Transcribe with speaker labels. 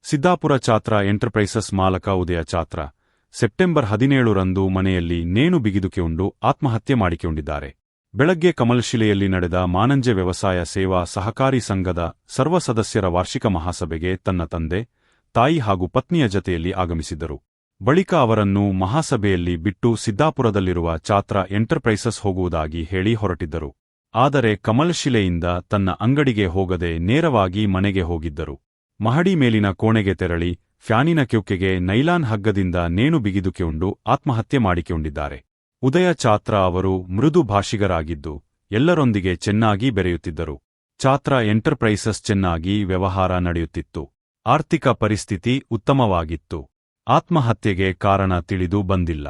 Speaker 1: Siddapura Chatra enterprises ಮಾಲಕ ಉದಯ Chatra September 17ರಂದು ಮನೆಯಲ್ಲಿ ನೇಣು ಬಿಗಿದುಕೊಂಡು ಆತ್ಮಹತ್ಯೆ ಮಾಡಿಕೊಂಡಿದ್ದಾರೆ. ಬೆಳಗ್ಗೆ ಕಮಲಶಿಲೆಯಲ್ಲಿ ನಡೆದ ಮಾನಂಜೆ ವ್ಯವಸಾಯ ಸೇವಾ ಸಹಕಾರಿ ಸಂಘದ ಸರ್ವ ಸದಸ್ಯರ ವಾರ್ಷಿಕ ಮಹಾಸಭೆಗೆ ತನ್ನ ತಂದೆ, ತಾಯಿ ಹಾಗೂ ಪತ್ನಿಯ ಜತೆಯಲ್ಲಿ ಆಗಮಿಸಿದ್ದರು. ಬಳಿಕ ಅವರನ್ನು ಮಹಾಸಭೆಯಲ್ಲಿ ಬಿಟ್ಟು ಸಿದ್ದಾಪುರದಲ್ಲಿರುವ ಛಾತ್ರ ಎಂಟರ್ಪ್ರೈಸಸ್ ಹೋಗುವುದಾಗಿ ಹೇಳಿ ಹೊರಟಿದ್ದರು. ಆದರೆ ಕಮಲಶಿಲೆಯಿಂದ ತನ್ನ ಅಂಗಡಿಗೆ ಹೋಗದೆ ನೇರವಾಗಿ ಮನೆಗೆ ಹೋಗಿದ್ದರು. ಮಹಡಿ ಮೇಲಿನ ಕೋಣೆಗೆ ತೆರಳಿ ಫ್ಯಾನಿನ ಕ್ಯೊಕ್ಕೆಗೆ ನೈಲಾನ್ ಹಗ್ಗದಿಂದ ನೇಣು ಬಿಗಿದುಕೊಂಡು ಆತ್ಮಹತ್ಯೆ ಮಾಡಿಕೊಂಡಿದ್ದಾರೆ. ಉದಯ ಛಾತ್ರ ಅವರು ಮೃದು ಭಾಷಿಗರಾಗಿದ್ದು ಎಲ್ಲರೊಂದಿಗೆ ಚೆನ್ನಾಗಿ ಬೆರೆಯುತ್ತಿದ್ದರು. ಛಾತ್ರ ಎಂಟರ್ಪ್ರೈಸಸ್ ಚೆನ್ನಾಗಿ ವ್ಯವಹಾರ ನಡೆಯುತ್ತಿತ್ತು. ಆರ್ಥಿಕ ಪರಿಸ್ಥಿತಿ ಉತ್ತಮವಾಗಿತ್ತು. ಆತ್ಮಹತ್ಯೆಗೆ ಕಾರಣ ತಿಳಿದು ಬಂದಿಲ್ಲ.